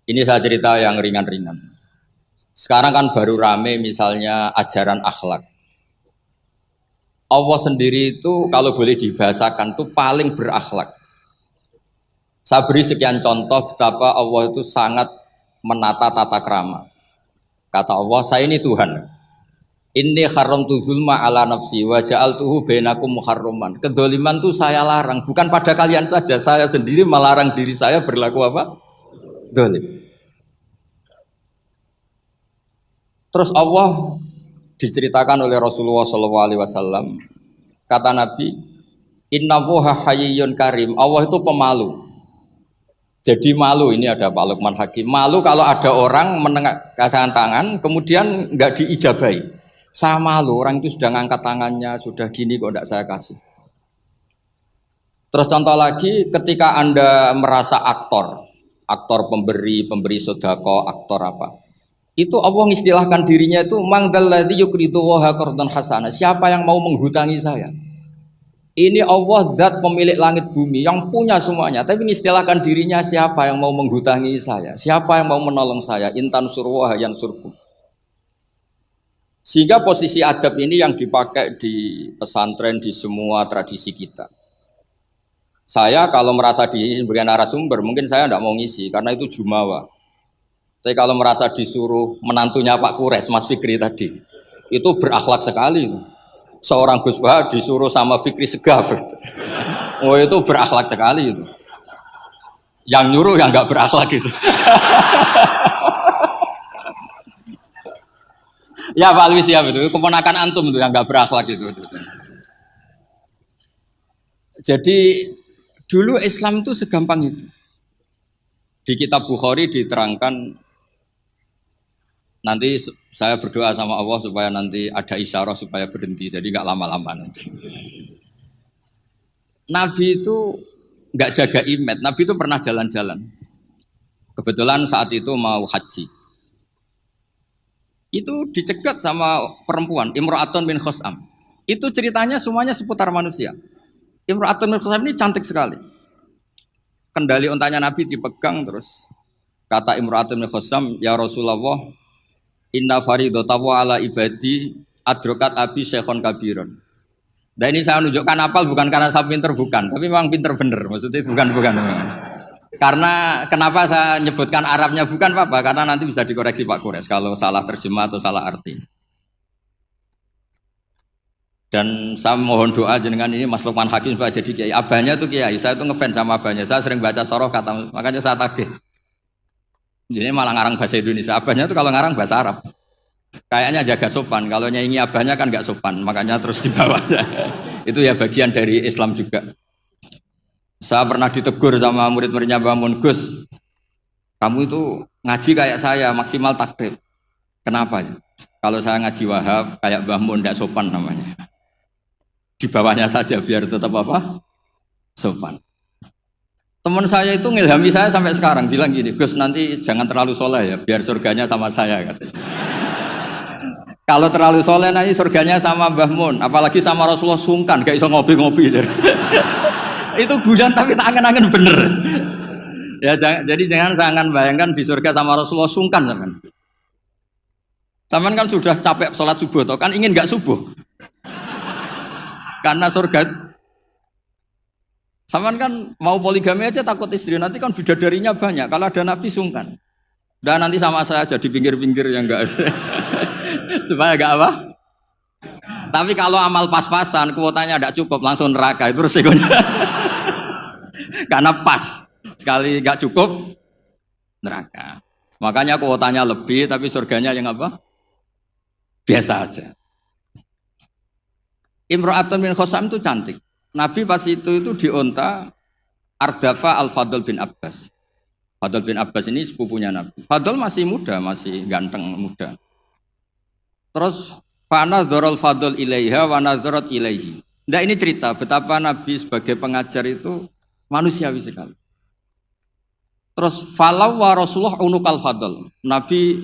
Ini saya cerita yang ringan-ringan. Sekarang kan baru rame misalnya ajaran akhlak. Allah sendiri itu kalau boleh dibahasakan itu paling berakhlak. Saya beri sekian contoh betapa Allah itu sangat menata tata krama. Kata Allah, saya ini Tuhan. Inni haramtu zulma ala nafsi wa ja'altuhu bainakum muharraman. Kedoliman itu saya larang, bukan pada kalian saja. Saya sendiri melarang diri saya berlaku apa? Dolim. Terus Allah diceritakan oleh Rasulullah SAW, kata Nabi, Inna woha hayyun karim. Allah itu pemalu. Jadi malu, ini ada Pak Lukman Hakim. Malu kalau ada orang menengahkan tangan, kemudian nggak diijabahi. Saya malu, orang itu sudah ngangkat tangannya, sudah gini kok tidak saya kasih. Terus contoh lagi, ketika Anda merasa aktor pemberi sodako, aktor apa? Itu Allah mengistilahkan dirinya itu mangdalladzi yukridu waha qardan hasana. Siapa yang mau menghutangi saya? Ini Allah zat pemilik langit bumi yang punya semuanya, tapi mengistilahkan dirinya siapa yang mau menghutangi saya? Siapa yang mau menolong saya? Intan surwa yansurkum. Sehingga posisi adab ini yang dipakai di pesantren di semua tradisi kita. Saya kalau merasa di sebagai narasumber mungkin saya tidak mau ngisi karena itu jumawa. Tapi kalau merasa disuruh menantunya Pak Kures, Mas Fikri tadi, itu berakhlak sekali. Seorang Gus Bah disuruh sama Fikri Segaf. Oh itu berakhlak sekali itu. Yang nyuruh yang nggak berakhlak itu. Ya Pak Luis ya itu keponakan antum itu yang nggak berakhlak itu. Jadi dulu Islam itu segampang itu. Di kitab Bukhari diterangkan. Nanti saya berdoa sama Allah supaya nanti ada isyarah supaya berhenti, jadi nggak lama-lama nanti. Nabi itu nggak jaga image, Nabi itu pernah jalan-jalan. Kebetulan saat itu mau haji. Itu dicegat sama perempuan, Imra'atun bin Khosam. Itu ceritanya semuanya seputar manusia. Imra'atun bin Khosam ini cantik sekali. Kendali untanya Nabi dipegang terus. Kata Imra'atun bin Khosam, ya Rasulullah, Inna faridatahu ala ibadi adrokat abi syekhon kabiron. Nah ini saya menunjukkan apal bukan karena saya pinter bukan, tapi memang pinter bener. Maksudnya bukan. Karena kenapa saya nyebutkan Arabnya bukan apa? Karena nanti bisa dikoreksi Pak Kures kalau salah terjemah atau salah arti. Dan saya mohon doa jenengan ini Mas Lukman Hakim supaya jadi kiai. Abahnya tuh kiai, saya tuh ngefans sama abahnya. Saya sering baca soroh kata, makanya saya tagih. Jadi malah ngarang bahasa Indonesia. Abahnya tuh kalau ngarang bahasa Arab. Kayaknya jaga sopan. Kalau nyanyi abahnya kan nggak sopan, makanya terus dibawa. Itu ya bagian dari Islam juga. Saya pernah ditegur sama murid-muridnya Mbah Mun, Gus, kamu itu ngaji kayak saya maksimal takrib. Kenapa? Kalau saya ngaji Wahab kayak Mbah Mun nggak sopan namanya. Di bawahnya saja biar tetap apa? Sopan. Teman saya itu ngilhami saya sampai sekarang bilang gini, Gus nanti jangan terlalu soleh ya, biar surganya sama saya katanya. Kalau terlalu soleh nanti surganya sama Mbah Mun, apalagi sama Rasulullah sungkan, gak iso ngopi-ngopi. Itu guyon tapi tak angen-angen bener. Ya jadi jangan bayangkan di surga sama Rasulullah sungkan teman. Teman kan sudah capek sholat subuh, toh kan ingin gak subuh? Karena surga. Saman kan mau poligami aja takut istri, nanti kan bidadarinya banyak. Kalau ada Nabi sungkan. Dan nanti sama saya aja di pinggir-pinggir yang enggak. Supaya enggak apa? Tapi kalau amal pas-pasan, kuotanya enggak cukup, langsung neraka. Itu resikonya. Karena pas. Sekali enggak cukup, neraka. Makanya kuotanya lebih, tapi surganya yang apa? Biasa aja. Imra'atun bin Khosam itu cantik. Nabi pas itu dionta Ardafa Al-Fadl bin Abbas. Fadl bin Abbas ini sepupunya Nabi. Fadl masih muda, masih ganteng muda. Terus fanadharul Fadl ilaiha wa nadharat ilaihi. Nah ini cerita betapa Nabi sebagai pengajar itu manusiawi sekali. Terus falau wa Rasulullah unukal Fadl. Nabi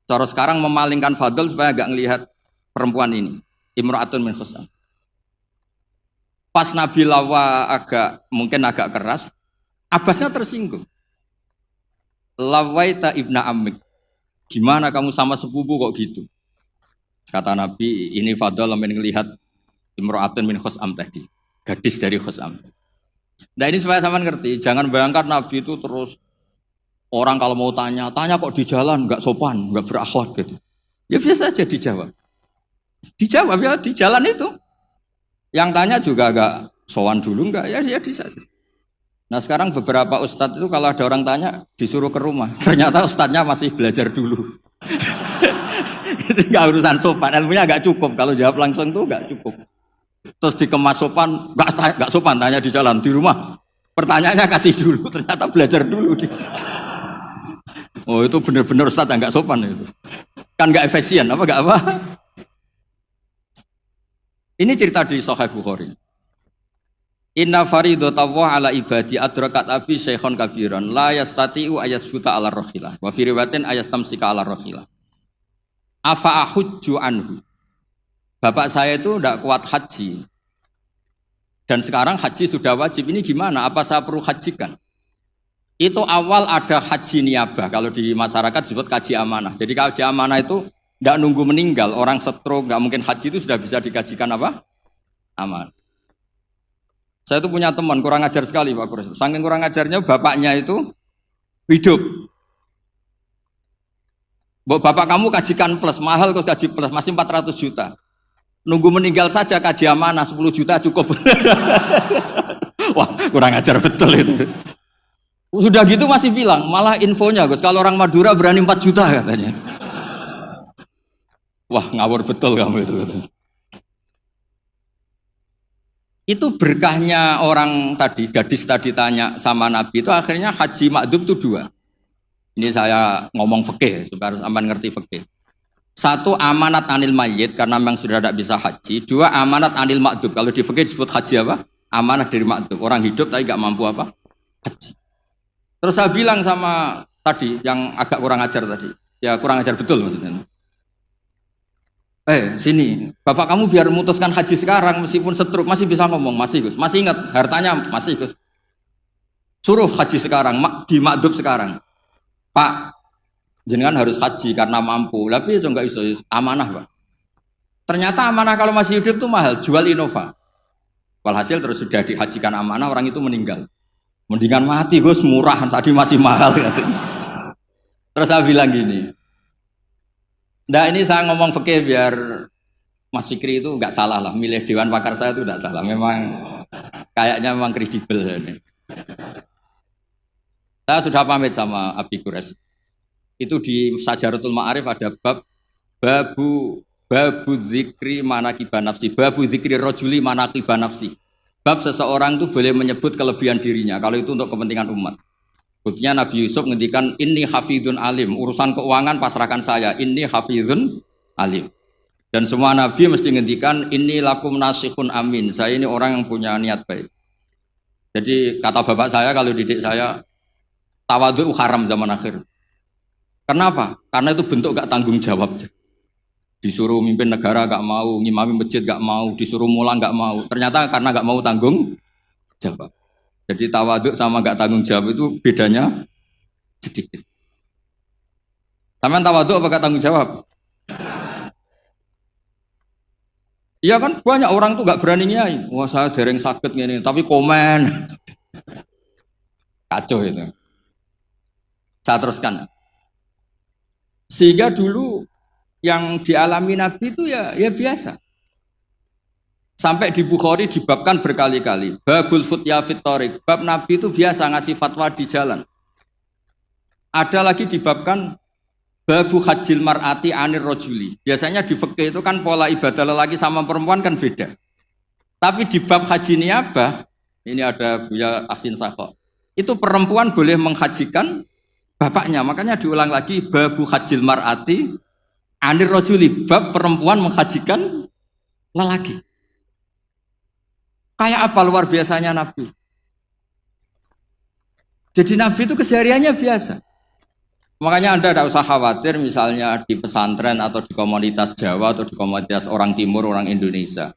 cara sekarang memalingkan Fadl supaya agak ngelihat perempuan ini, Imra'atun min Khusam. Pas Nabi lawa mungkin agak keras, Abbasnya tersinggung. lawaita ibna amik. Gimana kamu sama sepupu kok gitu? Kata Nabi, ini fadl min ngelihat imro'atun min khusam tadi. Gadis dari khusam. Nah ini supaya sama ngerti, jangan bayangkan Nabi itu terus orang kalau mau tanya kok di jalan, nggak sopan, nggak berakhlak gitu. Ya biasa aja dijawab. Dijawab ya di jalan itu. Yang tanya juga agak sowan dulu enggak, ya di sana. Nah sekarang beberapa ustadz itu kalau ada orang tanya disuruh ke rumah, ternyata ustadznya masih belajar dulu. Itu nggak urusan sopan, ilmunya nggak cukup. Kalau jawab langsung tuh nggak cukup. Terus dikemas sopan, nggak sopan tanya di jalan, di rumah. Pertanyaannya kasih dulu, ternyata belajar dulu dia. Oh itu benar-benar ustadz yang nggak sopan itu. Kan nggak efisien, nggak apa? Ini cerita di Sahih Bukhari. Inna faridatallahi ala ibadi adrakat abi syekhon kabiran la yastati'u ayasbuta ala rohilah wa fi riwayatin ayastamsika ala rohilah. Afa ahujju anhu. Bapak saya itu tidak kuat haji. Dan sekarang haji sudah wajib. Ini gimana? Apa saya perlu hajikan? Itu awal ada haji niabah. Kalau di masyarakat disebut kaji amanah. Jadi kaji amanah itu tidak nunggu meninggal. Orang stroke nggak mungkin haji itu sudah bisa dikajikan apa? Amanah. Saya itu punya teman kurang ajar sekali Pak Kures. Saking kurang ajarnya bapaknya itu hidup. Bapak kamu kajikan plus mahal kok kaji plus masih 400 juta. Nunggu meninggal saja kaji amanah 10 juta cukup. Wah kurang ajar betul itu. Sudah gitu masih bilang malah infonya Gus kalau orang Madura berani 4 juta katanya. Wah ngawur betul kamu itu katanya. Itu berkahnya orang tadi, gadis tadi tanya sama Nabi itu akhirnya haji makdum itu 2. Ini saya ngomong fikih supaya harus aman ngerti fikih. 1 amanat anil mayyit karena memang sudah tidak bisa haji. 2 amanat anil makdum. Kalau di fikih disebut haji apa? Amanat dari makdum. Orang hidup tapi nggak mampu apa? Haji. Terus saya bilang sama tadi yang agak kurang ajar tadi. Ya kurang ajar betul maksudnya. Sini, bapak kamu biar memutuskan haji sekarang meskipun stroke masih bisa ngomong, masih Gus, masih ingat hartanya masih Gus. Suruh haji sekarang, di makdub sekarang. Pak, jenengan harus haji karena mampu. Tapi itu enggak iso, amanah Pak. Ternyata amanah kalau masih hidup tuh mahal, jual Innova. Walhasil terus sudah dihajikan amanah orang itu meninggal. Mendingan mati Gus, murah tadi masih mahal. Terus saya bilang gini. Nah ini saya ngomong fikih biar Mas Fikri itu nggak salah lah, milih dewan pakar saya itu nggak salah, memang kayaknya memang kredibel. Saya sudah pamit sama Abi Kures. Itu di Sajaratul Ma'arif ada babu dzikri manaqiban nafsi, babu dzikri rajuli manaqiban nafsi. Bab seseorang itu boleh menyebut kelebihan dirinya kalau itu untuk kepentingan umat. Buktinya Nabi Yusuf ngendikan ini hafidun alim, urusan keuangan pasrahkan saya, ini hafidun alim. Dan semua Nabi mesti ngendikan ini lakum nasihun amin, saya ini orang yang punya niat baik. Jadi kata bapak saya kalau didik saya, tawadhu haram zaman akhir. Kenapa? Karena itu bentuk gak tanggung jawab. Disuruh mimpin negara gak mau, ngimami masjid gak mau, disuruh mulang gak mau. Ternyata karena gak mau tanggung jawab. Jadi tawaduk sama gak tanggung jawab itu bedanya sedikit. Taman tawaduk apa gak tanggung jawab? Iya kan banyak orang tuh gak berani nyai. Wah saya dereng sakit gini, tapi komen. Kacau itu. Saya teruskan. Sehingga dulu yang dialami Nabi itu ya biasa. Sampai di Bukhari dibabkan berkali-kali. Babul futya fit thoriq. Bab Nabi itu biasa ngasih fatwa di jalan. Ada lagi dibabkan babu hajil mar'ati anir rojuli. Biasanya di fikih itu kan pola ibadah lelaki sama perempuan kan beda. Tapi di bab haji niabah, ini ada Buya Aksin Sakho. Itu perempuan boleh menghajikan bapaknya. Makanya diulang lagi babu hajil mar'ati anir rojuli. Bab perempuan menghajikan lelaki. Kayak apa luar biasanya Nabi. Jadi Nabi itu kesehariannya biasa. Makanya Anda tidak usah khawatir misalnya di pesantren atau di komunitas Jawa atau di komunitas orang Timur, orang Indonesia.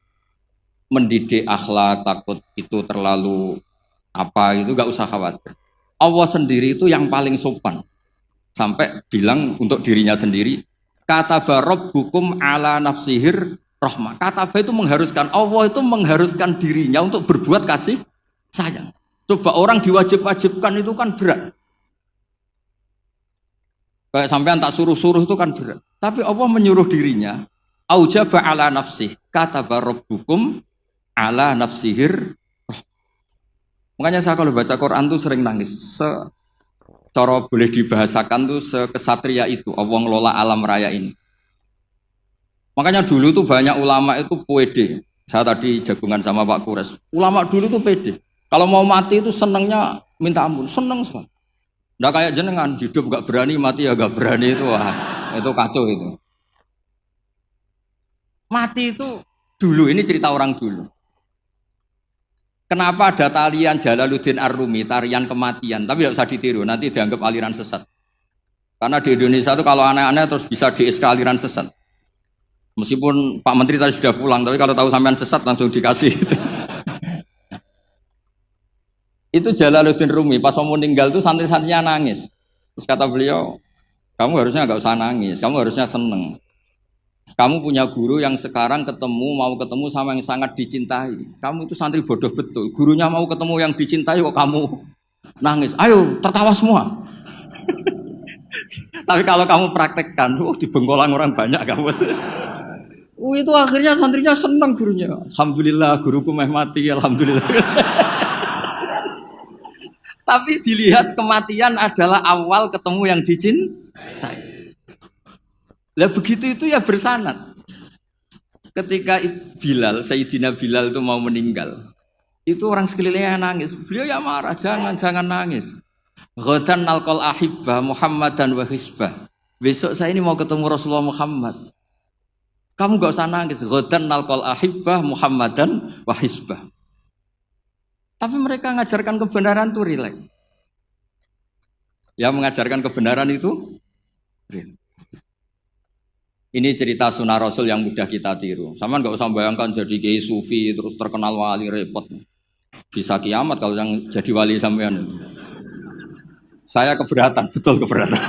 Mendidik akhlak, takut itu terlalu apa itu gak usah khawatir. Allah sendiri itu yang paling sopan. Sampai bilang untuk dirinya sendiri, kataba rabbukum ala nafsihir rahmah. Kataba itu mengharuskan, Allah itu mengharuskan dirinya untuk berbuat kasih sayang. Coba orang diwajib-wajibkan itu kan berat. Kayak sampean tak suruh-suruh itu kan berat. Tapi Allah menyuruh dirinya, aujaba ala nafsih, kataba rabbukum ala nafsihir. Makanya saya kalau baca Quran tuh sering nangis. Cara boleh dibahasakan tuh sekesatria itu Allah ngelola alam raya ini. Makanya dulu tuh banyak ulama itu pede. Saya tadi jagungan sama Pak Kures. Ulama dulu tuh pede. Kalau mau mati itu senengnya minta ampun, seneng sekali. Nggak kayak jenengan, hidup gak berani, mati ya gak berani itu, wah, itu kacau itu. Mati itu dulu, ini cerita orang dulu. Kenapa ada tarian Jalaluddin Ar-Rumi, tarian kematian, tapi tidak usah ditiru, nanti dianggap aliran sesat. Karena di Indonesia itu kalau aneh-aneh terus bisa di-SK aliran sesat. Meskipun Pak Menteri tadi sudah pulang, tapi kalau tahu sampean sesat langsung dikasih itu. Itu Jalaluddin Rumi, pas mau meninggal itu santri-santrinya nangis. Terus kata beliau, kamu harusnya nggak usah nangis, kamu harusnya seneng. Kamu punya guru yang sekarang mau ketemu sama yang sangat dicintai. Kamu itu santri bodoh betul. Gurunya mau ketemu yang dicintai kok kamu nangis. Ayo tertawa semua. Tapi kalau kamu praktekkan, di Bengkolang orang banyak kamu. Itu akhirnya santrinya senang gurunya. Alhamdulillah guruku meh mati, alhamdulillah. Tapi dilihat kematian adalah awal ketemu yang dicintai. Lah begitu itu ya bersanad. Ketika Bilal, Sayyidina Bilal itu mau meninggal, itu orang sekelilingnya nangis. Beliau ya marah, jangan nangis. Ghadan nalqal ahibbah Muhammadan wa hisbah. Besok saya ini mau ketemu Rasulullah Muhammad. Kamu gak usah nangis. Ghadan nalqal ahibbah Muhammadan wa hisbah. Tapi mereka mengajarkan kebenaran itu rileks. Ya mengajarkan kebenaran itu rileks. Ini cerita sunnah Rasul yang mudah kita tiru. Sama nggak usah bayangkan jadi kiai sufi terus terkenal wali repot. Bisa kiamat kalau yang jadi wali sampean. Saya keberatan, betul keberatan.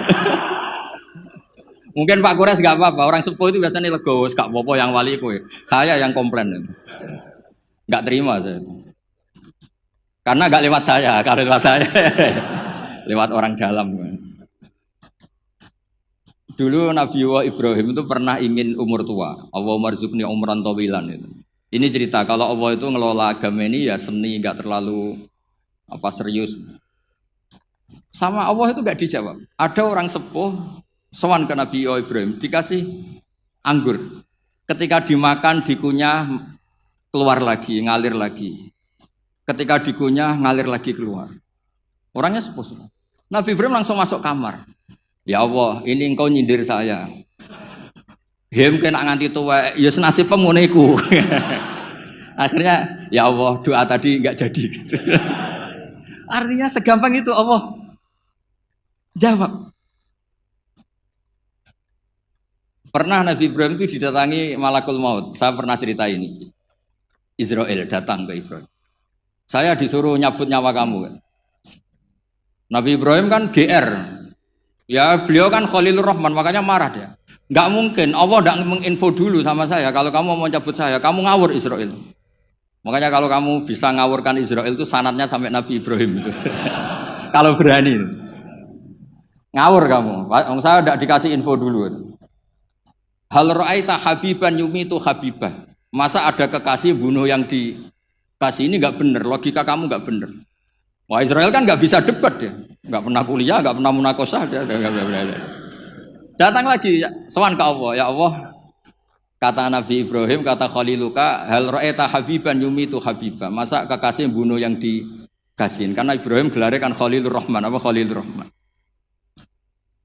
Mungkin Pak Kures nggak apa-apa. Orang sepuh itu biasanya legowo, gak apa-apa yang wali itu. Saya yang komplain. Nggak terima saya. Karena nggak lewat saya, kalau lewat saya lewat orang dalam. Dulu Nabi Ibrahim itu pernah ingin umur tua. Allahumma rzuqni umran tawilan itu. Ini cerita kalau Allah itu ngelola agama ini ya seni, nggak terlalu serius. Sama Allah itu nggak dijawab. Ada orang sepuh sowan ke Nabi Ibrahim dikasih anggur. Ketika dimakan dikunyah keluar lagi, ngalir lagi. Ketika dikunyah ngalir lagi keluar. Orangnya sepuh. Nabi Ibrahim langsung masuk kamar. Ya Allah, ini engkau nyindir saya. Hem kena nganti tua, ya senasib penguneku. Akhirnya, ya Allah, doa tadi nggak jadi. Gitu. Artinya segampang itu Allah jawab. Pernah Nabi Ibrahim itu didatangi malakul maut. Saya pernah cerita ini. Israel datang ke Ibrahim. Saya disuruh nyabut nyawa kamu. Kan? Nabi Ibrahim kan GR. Ya beliau kan Khalilur Rahman, makanya marah dia. Nggak mungkin, Allah nggak menginfo dulu sama saya. Kalau kamu mau cabut saya, kamu ngawur Israel. Makanya kalau kamu bisa ngawurkan Israel itu sanadnya sampai Nabi Ibrahim itu. Kalau berani. Ngawur kamu, saya nggak dikasih info dulu. Hal ra'aita habiban yumitu habibah. Masa ada kekasih bunuh yang dikasih, ini nggak benar, logika kamu nggak benar. Wah Israel kan nggak bisa debat ya, nggak pernah kuliah, nggak pernah munakosah, datang lagi, sowan ke Allah, ya Allah, kata Nabi Ibrahim, kata Khaliluka, hal ra'aita habiban yumitu habibah, masa kekasih bunuh yang dikasihin, karena Ibrahim gelarnya kan Khalilur Rahman, apa Khalilur Rahman.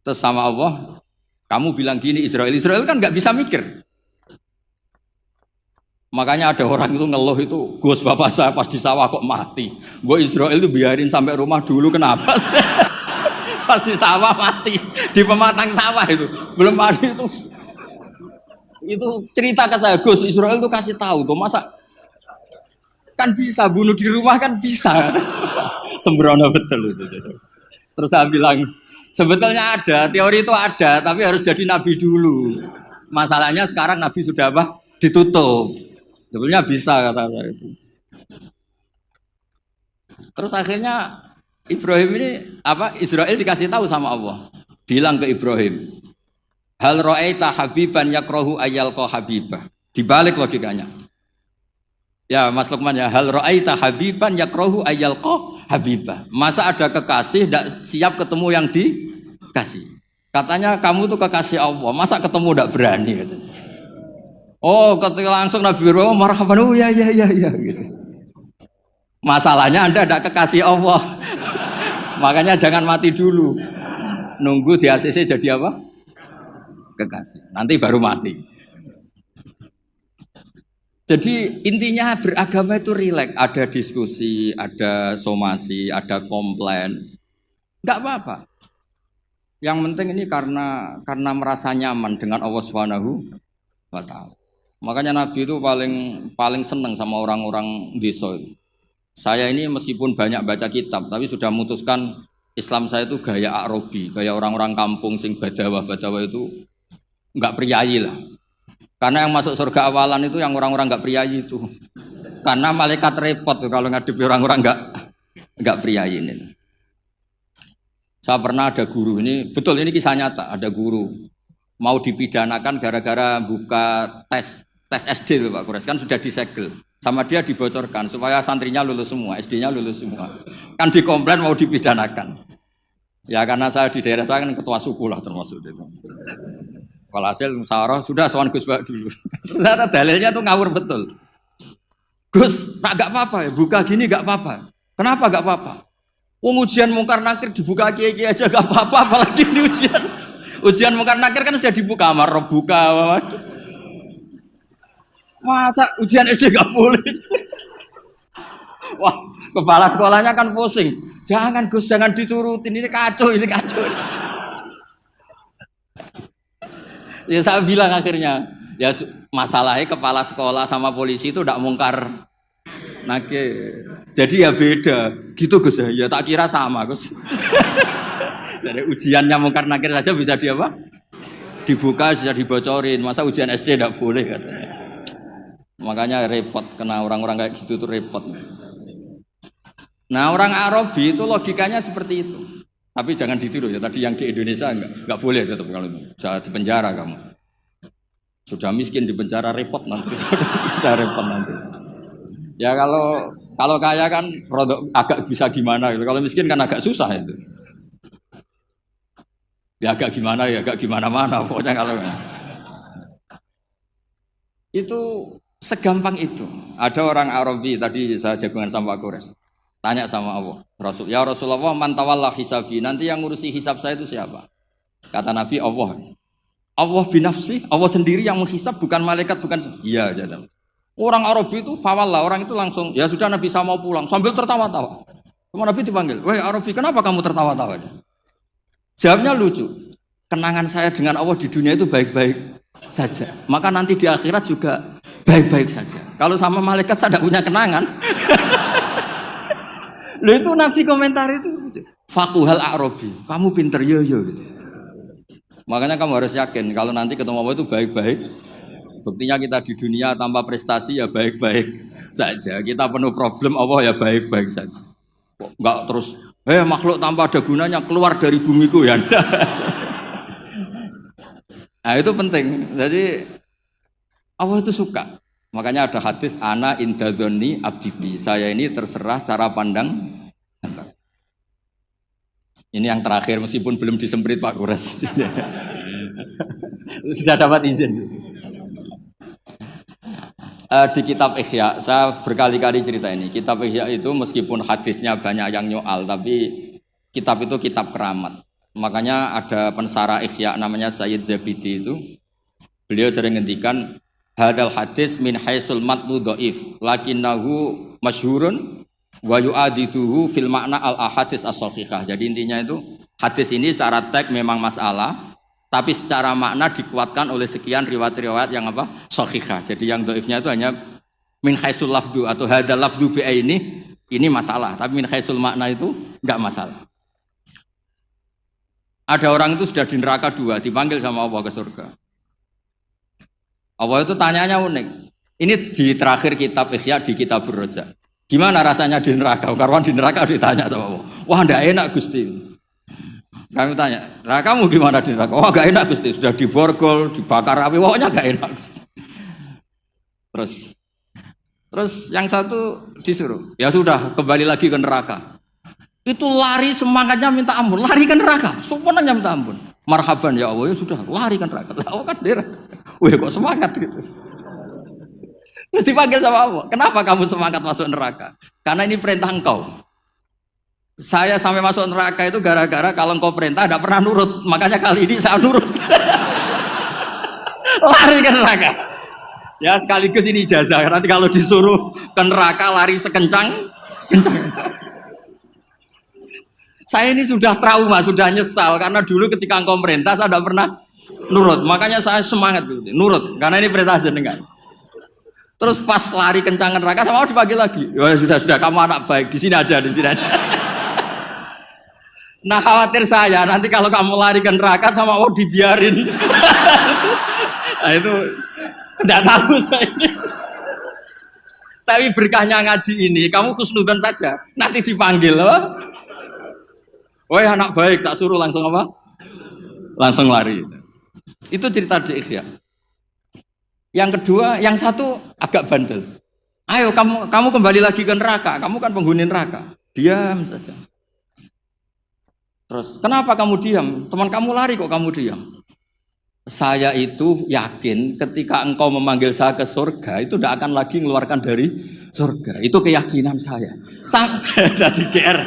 Terus sama Allah, kamu bilang gini Israel kan nggak bisa mikir. Makanya ada orang itu ngeluh itu, Gus bapak saya pas di sawah kok mati. Gue Israel itu biarin sampai rumah dulu, kenapa? Pas di sawah mati, di pematang sawah itu. Belum mati itu cerita ke saya, Gus Israel itu kasih tahu tuh, masa kan bisa bunuh di rumah kan bisa. Sembrono betul itu. Terus saya bilang, Sebetulnya ada, teori itu ada, tapi harus jadi nabi dulu. Masalahnya sekarang nabi sudah apa? Ditutup. Sebetulnya bisa kata saya itu. Terus akhirnya Ibrahim ini apa? Israel dikasih tahu sama Allah. Bilang ke Ibrahim, hal ra'aita habiban yakrahu ayyalqa habibah. Dibalik logikanya. Ya Mas Lukman ya, hal ra'aita habiban yakrahu ayyalqa habibah. Masa ada kekasih tidak siap ketemu yang dikasih. Katanya kamu tuh kekasih Allah, masa ketemu tidak berani katanya. Oh, ketika langsung Nabi Ibrahim marhaban, oh ya gitu. Masalahnya Anda tidak kekasih Allah. Makanya jangan mati dulu. Nunggu di ACC jadi apa? Kekasih. Nanti baru mati. Jadi intinya beragama itu rileks. Ada diskusi, ada somasi, ada komplain. Enggak apa-apa. Yang penting ini karena merasa nyaman dengan Allah Subhanahu wa Ta'ala. Makanya Nabi itu paling senang sama orang-orang desa itu. Saya ini meskipun banyak baca kitab, tapi sudah memutuskan Islam saya itu gaya Arabi, gaya orang-orang kampung sing badawa-badawa itu enggak priayi lah. Karena yang masuk surga awalan itu yang orang-orang enggak priayi itu. Karena malaikat repot tuh kalau ngadepi orang-orang enggak priayi ini. Saya pernah ada guru ini, betul ini kisah nyata, ada guru mau dipidanakan gara-gara buka tes SD loh Pak Kures, kan sudah disegel. Sama dia dibocorkan supaya santrinya lulus semua, SD-nya lulus semua. Kan dikomplain mau dipidanakan. Ya karena saya di daerah saya kan ketua suku lah termasuk itu. Walhasil musyawarah sudah sowan Gus Bak dulu. Ternyata dalilnya tuh ngawur betul. Gus, nak gak apa-apa ya, buka gini gak apa-apa. Kenapa gak apa-apa? Ujian mungkar nakir dibuka kiai aja gak apa-apa, apalagi ini ujian. Ujian mungkar nakir kan sudah dibuka, amar buka. Masa ujian SD gak boleh? Wah, kepala sekolahnya kan pusing. Jangan Gus, jangan diturutin, ini kacau. Ya saya bilang akhirnya, ya masalahnya kepala sekolah sama polisi itu tidak mungkar nakir. Jadi ya beda, gitu Gus ya tak kira sama Gus. Dari ujiannya mungkar nakir saja bisa dibuka, bisa dibocorin. Masa ujian SD tidak boleh katanya. Makanya repot, kena orang-orang kayak gitu tuh repot. Nah orang Arabi itu logikanya seperti itu. Tapi jangan ditiru ya, tadi yang di Indonesia enggak boleh tetap kalau bisa di penjara kamu. Sudah miskin di penjara repot nanti. Sudah repot nanti. Ya kalau kaya kan agak bisa gimana gitu. Kalau miskin kan agak susah itu. Ya agak gimana-mana pokoknya kalau itu segampang itu. Ada orang Arabi tadi saya jagungan sama Pak Kores. Tanya sama Allah, ya Rasulullah, man tawalla hisabi, nanti yang ngurusi hisab saya itu siapa? Kata Nabi, Allah. Allah binafsi, Allah sendiri yang menghisab, bukan malaikat, bukan. Iya, jadi. Orang Arabi itu fawalla, orang itu langsung, ya sudah Nabi saya mau pulang, sambil tertawa-tawa. Semua Nabi dipanggil, weh Arabi, kenapa kamu tertawa-tawa? Jawabnya lucu, kenangan saya dengan Allah di dunia itu baik-baik saja. Maka nanti di akhirat juga baik-baik saja. Kalau sama malaikat saya tidak punya kenangan. Loh itu Nabi komentar itu fakuhal Arabi, kamu pinter yo gitu. Makanya kamu harus yakin kalau nanti ketemu Allah itu baik-baik. Buktinya kita di dunia tanpa prestasi ya baik-baik saja. Kita penuh problem, Allah ya baik-baik saja. Enggak terus, makhluk tanpa ada gunanya keluar dari bumiku ya. Nah itu penting. Jadi Allah itu suka. Makanya ada hadis ana indadzoni abdibi. Saya ini terserah cara pandang. Ini yang terakhir meskipun belum disemprit Pak Kures. Sudah dapat izin. Di kitab Ihya, saya berkali-kali cerita ini. Kitab Ihya itu meskipun hadisnya banyak yang nyoal, tapi kitab itu kitab keramat. Makanya ada pensarah Ihya namanya Sayyid Zabidi itu. Beliau sering ngendikan hadal hadis min haisul matnu dhaif lakinnahu masyhurun wa yu'adituhu fil makna al ahadits as-sahihah. Jadi intinya itu hadis ini secara teks memang masalah, tapi secara makna dikuatkan oleh sekian riwayat-riwayat yang apa? Sahihah. Jadi yang dhaifnya itu hanya min haisul lafdu atau hadal lafdu bi ini masalah, tapi min haisul makna itu enggak masalah. Ada orang itu sudah di neraka 2, dipanggil sama Allah ke surga. Allah itu tanyanya unik. Ini di terakhir kitab Ihya, di kitab Ar-Raja. Gimana rasanya di neraka? Karena di neraka ditanya sama Allah. Wah, enggak enak Gusti. Kami tanya, nah kamu gimana di neraka? Wah, enggak enak Gusti. Sudah diborgol, dibakar api, pokoknya enggak enak Gusti. Terus yang satu disuruh, ya sudah kembali lagi ke neraka. Itu lari semangatnya minta ampun, lari ke neraka, semuanya minta ampun. Marhaban ya Allah, ya sudah lari ke neraka. Allah kan dia, wih kok semangat gitu. Terus dipanggil sama Allah, kenapa kamu semangat masuk neraka? Karena ini perintah engkau. Saya sampai masuk neraka itu gara-gara kalau engkau perintah tidak pernah nurut, makanya kali ini saya nurut. Lari ke neraka. Ya sekaligus ini ijazah, nanti kalau disuruh ke neraka lari sekencang saya ini sudah trauma, sudah nyesal karena dulu ketika engkau merintah saya tidak pernah nurut, makanya saya semangat gitu, nurut karena ini perintah jenengan. Terus pas lari kencang neraka sama dipanggil lagi, ya sudah kamu anak baik, di sini aja. Nah khawatir saya nanti kalau kamu lari ke neraka sama Allah dibiarin. Nah itu tidak tahu saya ini. Tapi berkahnya ngaji ini, kamu khusnudzon saja. Nanti dipanggil, apa? Woi anak baik, tak suruh langsung apa? Langsung lari. Itu cerita di Ihya. Yang kedua, yang satu agak bandel. Ayo kamu kembali lagi ke neraka. Kamu kan penghuni neraka. Diam saja. Terus kenapa kamu diam? Teman kamu lari kok kamu diam? Saya itu yakin ketika engkau memanggil saya ke surga itu tidak akan lagi mengeluarkan dari surga. Itu keyakinan saya. Dari GR.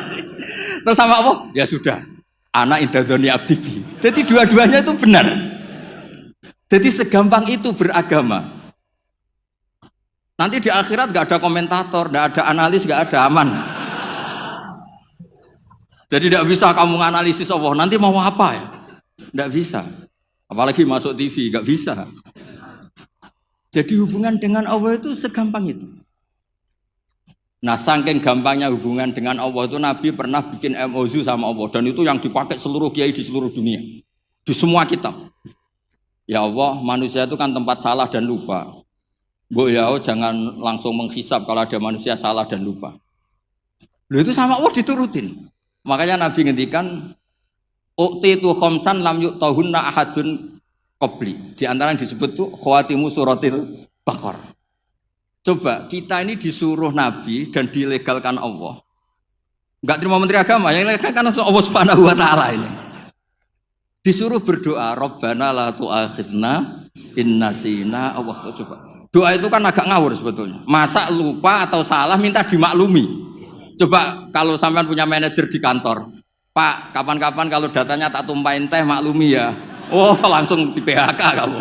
Terus sama apa? Ya sudah. Anak indadoni abdibi. Jadi dua-duanya itu benar. Jadi segampang itu beragama. Nanti di akhirat nggak ada komentator, nggak ada analis, nggak ada aman. Jadi tidak bisa kamu menganalisis Allah. Nanti mau apa ya? Tidak bisa. Apalagi masuk TV, gak bisa. Jadi hubungan dengan Allah itu segampang itu. Nah saking gampangnya hubungan dengan Allah itu Nabi pernah bikin MOU sama Allah. Dan itu yang dipakai seluruh kiai di seluruh dunia. Di semua kitab. Ya Allah, manusia itu kan tempat salah dan lupa. Bu ya Allah, jangan langsung menghisap kalau ada manusia salah dan lupa. Loh itu sama Allah diturutin. Makanya Nabi ngendikan Uktitu khamsan lam yu'tahunna ahadun qabli. Di antara yang disebut tuh khawatimu suratil Baqarah. Coba kita ini disuruh Nabi dan dilegalkan Allah. Enggak terima menteri agama, yang legalkan Allah Subhanahu wa taala ini. Disuruh berdoa, Rabbana la tu'akhidna in nasina. Allah coba. Doa itu kan agak ngawur sebetulnya. Masa lupa atau salah minta dimaklumi. Coba kalau sampean punya manajer di kantor, Pak, kapan-kapan kalau datanya tak tumpahin teh maklumi ya. Oh, langsung di PHK kamu.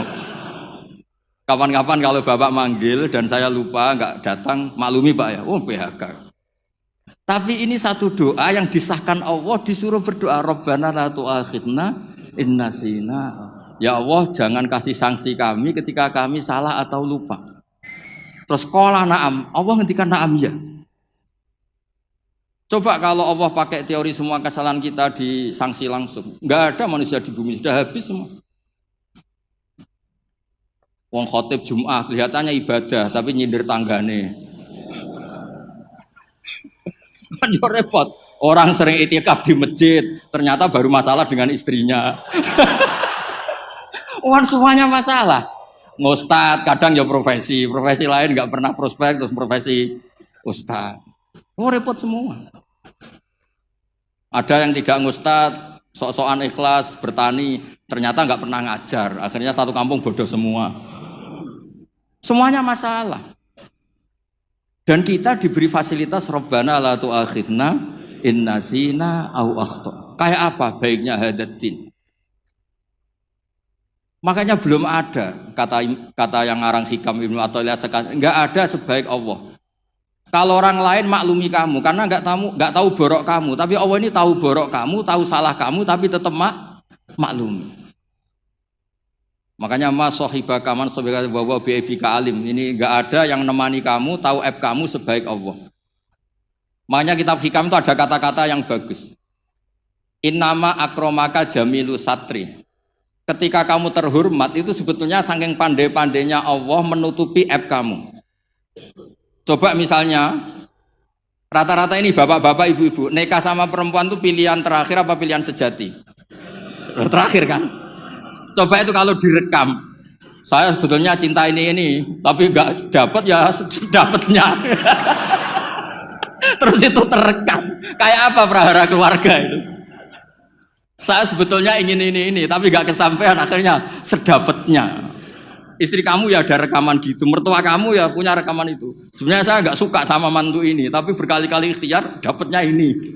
Kapan-kapan kalau Bapak manggil dan saya lupa nggak datang, maklumi Pak ya. Oh, PHK. Tapi ini satu doa yang disahkan Allah, disuruh berdoa Rabbana la tu'akhidna in nasina. Ya Allah, jangan kasih sanksi kami ketika kami salah atau lupa. Terus qala na'am, Allah ngendikan na'am ya. Coba kalau Allah pakai teori semua kesalahan kita disanksi langsung, nggak ada manusia di bumi, sudah habis semua. Wong khotib Jum'ah kelihatannya ibadah, tapi nyindir tanggane. Kan repot. Orang sering itikaf di masjid, ternyata baru masalah dengan istrinya. Wan semuanya masalah. Ngustad kadang ya profesi lain nggak pernah prospek terus profesi ustad. Oh repot semua. Ada yang tidak ngustad, sok-sokan ikhlas, bertani, ternyata nggak pernah ngajar. Akhirnya satu kampung bodoh semua. Semuanya masalah. Dan kita diberi fasilitas Rabbana la tu'akhidna in nasina au akhta. Kayak apa baiknya hadatin? Makanya belum ada kata yang ngarang Hikam Ibnu Athaillah sekarang, nggak ada sebaik Allah. Kalau orang lain maklumi kamu karena nggak tahu borok kamu, tapi Allah ini tahu borok kamu, tahu salah kamu, tapi tetap maklumi. Makanya mas sohibaka man sohibaka wawa bi'ibika alim. Ini nggak ada yang nemani kamu, tahu aib kamu sebaik Allah. Makanya kitab Hikam itu ada kata-kata yang bagus. Innama akromaka jamilu satri. Ketika kamu terhormat itu sebetulnya saking pandai-pandainya Allah menutupi aib kamu. Coba misalnya rata-rata ini bapak-bapak, ibu-ibu nikah sama perempuan itu pilihan terakhir apa pilihan sejati? Terakhir kan? Coba itu kalau direkam, saya sebetulnya cinta ini, tapi nggak dapat ya dapatnya. Terus itu terekam, kayak apa prahara keluarga itu? Saya sebetulnya ingin ini, tapi nggak kesampaian, akhirnya sedapatnya. Istri kamu ya ada rekaman gitu, mertua kamu ya punya rekaman itu. Sebenarnya saya nggak suka sama mantu ini, tapi berkali-kali ikhtiar dapatnya ini.